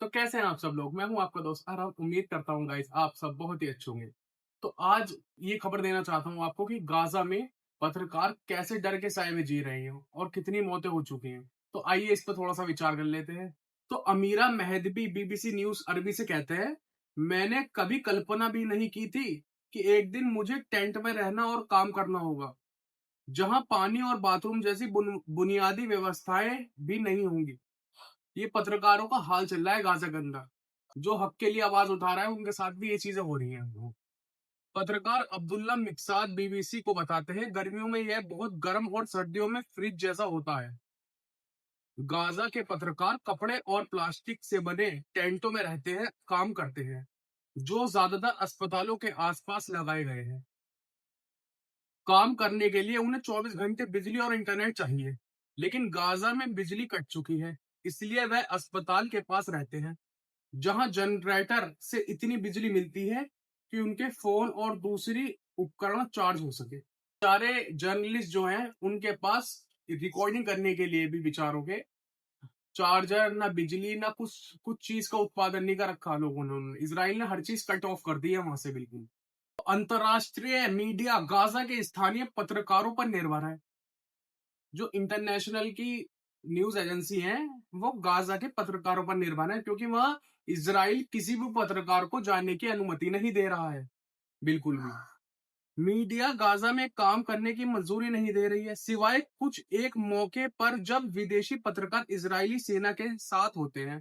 तो कैसे हैं आप सब लोग? मैं हूँ आपका दोस्त आराम। उम्मीद करता हूँ गाइस आप सब बहुत ही अच्छे होंगे। तो आज ये खबर देना चाहता हूँ आपको कि गाज़ा में पत्रकार कैसे डर के साए में जी रहे हैं और कितनी मौतें हो चुकी हैं। तो आइए इस पर थोड़ा-सा विचार कर लेते हैं। तो अमीरा मेहदबी बीबीसी न्यूज़ अरबी से कहते हैं, मैंने कभी कल्पना भी नहीं की थी कि एक दिन मुझे टेंट में रहना और काम करना होगा, जहाँ पानी और बाथरूम जैसी बुनियादी व्यवस्थाएँ भी नहीं होंगी। ये पत्रकारों का हाल चल रहा है गाज़ा के अंदर। जो हक के लिए आवाज़ उठा रहा है, उनके साथ भी ये चीज़ें हो रही हैं। पत्रकार अब्दुल्ला मिकसाद बीबीसी को बताते हैं, गर्मियों में यह बहुत गर्म और सर्दियों में फ्रिज जैसा होता है। गाज़ा के पत्रकार कपड़े और प्लास्टिक से बने टेंटों में रहते हैं, काम करते हैं, जो ज़्यादातर अस्पतालों के आसपास लगाए गए हैं। काम करने के लिए उन्हें 24 घंटे बिजली और इंटरनेट चाहिए, लेकिन गाज़ा में बिजली कट चुकी है, इसलिए वह अस्पताल के पास रहते हैं। जहां जनरेटर से इतनी बिजली मिलती है कि उनके फोन और दूसरी उपकरण चार्ज हो सके। सारे जर्नलिस्ट जो हैं उनके पास रिकॉर्डिंग करने के लिए भी विचारों के चार्जर ना बिजली ना कुछ कुछ चीज का उत्पादन नहीं कर रखा लोगों ने। इसराइल ने हर चीज कट ऑफ कर दी है वहां से बिल्कुल। तो अंतरराष्ट्रीय मीडिया गाजा के स्थानीय पत्रकारों पर निर्भर है। जो इंटरनेशनल की न्यूज़ एजेंसी हैं, वो गाज़ा के पत्रकारों पर निर्भर है क्योंकि वहाँ इज़राइल किसी भी पत्रकार को जाने की अनुमति नहीं दे रहा है, बिल्कुल भी। मीडिया गाज़ा में काम करने की मंजूरी नहीं दे रही है, सिवाय कुछ एक मौके पर जब विदेशी पत्रकार इज़राइली सेना के साथ होते हैं,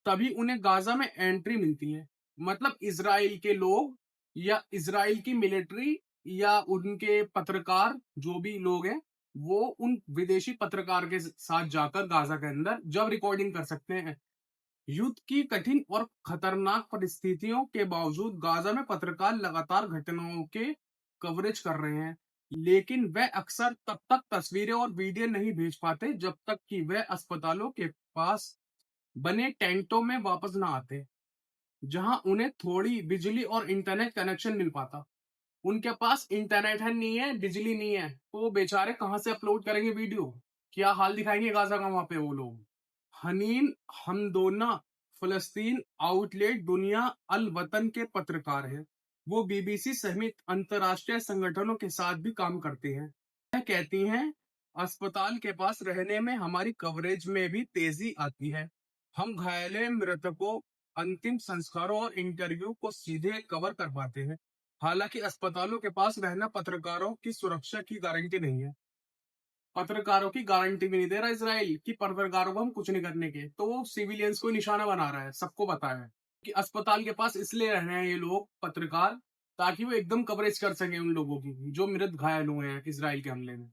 तभी उन्हें गाज़ा में एंट्री मिलती है। मतलब इज़राइल के लोग या इज़राइल की मिलिट्री या उनके पत्रकार जो भी लोग हैं, वो उन विदेशी पत्रकार के साथ जाकर गाज़ा के अंदर जब रिकॉर्डिंग कर सकते हैं। युद्ध की कठिन और खतरनाक परिस्थितियों के बावजूद गाज़ा में पत्रकार लगातार घटनाओं के कवरेज कर रहे हैं। लेकिन वह अक्सर तब तक तस्वीरें और वीडियो नहीं भेज पाते जब तक कि वह अस्पतालों के पास बने टेंटों में वापस ना आते, जहां उन्हें थोड़ी बिजली और इंटरनेट कनेक्शन मिल पाता। उनके पास इंटरनेट है नहीं है, बिजली नहीं है, तो वो बेचारे कहाँ से अपलोड करेंगे वीडियो? क्या हाल दिखाएंगे गाज़ा का वहां पे वो लोग? हनीन हमदोना फ़लस्तीन आउटलेट दुनिया अल वतन के पत्रकार हैं। वो बीबीसी सहित अंतर्राष्ट्रीय संगठनों के साथ भी काम करते हैं। वह कहती हैं, अस्पताल के पास रहने में हमारी कवरेज में भी तेजी आती है। हम घायले मृतकों, अंतिम संस्कारों और इंटरव्यू को सीधे कवर कर पाते हैं। हालांकि अस्पतालों के पास रहना पत्रकारों की सुरक्षा की गारंटी नहीं है। पत्रकारों की गारंटी भी नहीं दे रहा इसराइल कि पत्रकारों को हम कुछ नहीं करने के, तो वो सिविलियंस को निशाना बना रहा है, सबको पता है कि अस्पताल के पास इसलिए रह रहे हैं ये लोग पत्रकार, ताकि वो एकदम कवरेज कर सके उन लोगों की जो मृत घायल हुए हैं इसराइल के हमले में।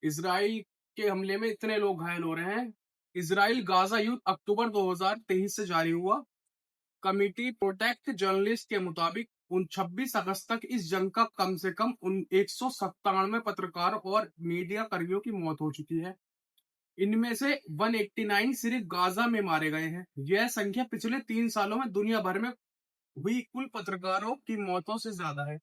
इसराइल के हमले में इतने लोग घायल हो रहे हैं। इसराइल गाजा युद्ध अक्टूबर 2023 से जारी हुआ। कमिटी प्रोटेक्ट जर्नलिस्ट के मुताबिक उन 26 अगस्त तक इस जंग का कम से कम उन 197 पत्रकार और मीडिया कर्मियों की मौत हो चुकी है। इनमें से 189 सिर्फ गाजा में मारे गए हैं। यह संख्या पिछले 3 सालों में दुनिया भर में हुई कुल पत्रकारों की मौतों से ज्यादा है।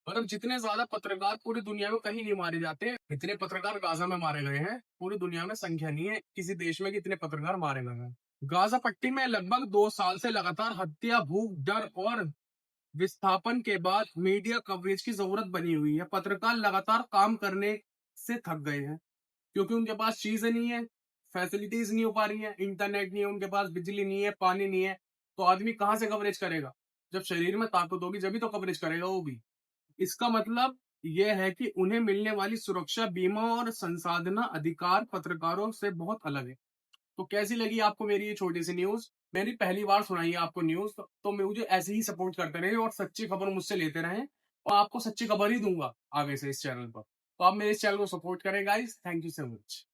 मतलब जितने ज्यादा पत्रकार पूरी दुनिया में कहीं नहीं मारे जाते, इतने पत्रकार गाजा में मारे गए हैं। पूरी दुनिया में संख्या नहीं है किसी देश में कि इतने पत्रकार मारे गए हैं। गाजा पट्टी में लगभग 2 साल से लगातार हत्या, भूख, डर और विस्थापन के बाद मीडिया कवरेज की जरूरत बनी हुई है। पत्रकार लगातार काम करने से थक गए हैं क्योंकि उनके पास चीजें नहीं है, फैसिलिटीज नहीं हो पा रही है, इंटरनेट नहीं है, उनके पास बिजली नहीं है, पानी नहीं है। तो आदमी कहाँ से कवरेज करेगा? जब शरीर में ताकत होगी जब तो कवरेज करेगा वो भी। इसका मतलब यह है कि उन्हें मिलने वाली सुरक्षा, बीमा और संसाधना अधिकार पत्रकारों से बहुत अलग है। तो कैसी लगी आपको मेरी ये छोटी सी न्यूज़? मेरी पहली बार सुनाई है आपको न्यूज़, तो मैं मुझे ऐसे ही सपोर्ट करते रहें और सच्ची खबर मुझसे लेते रहें और आपको सच्ची खबर ही दूँगा आगे से इस चैनल पर। तो आप मेरे इस चैनल को सपोर्ट करें guys. Thank you so much.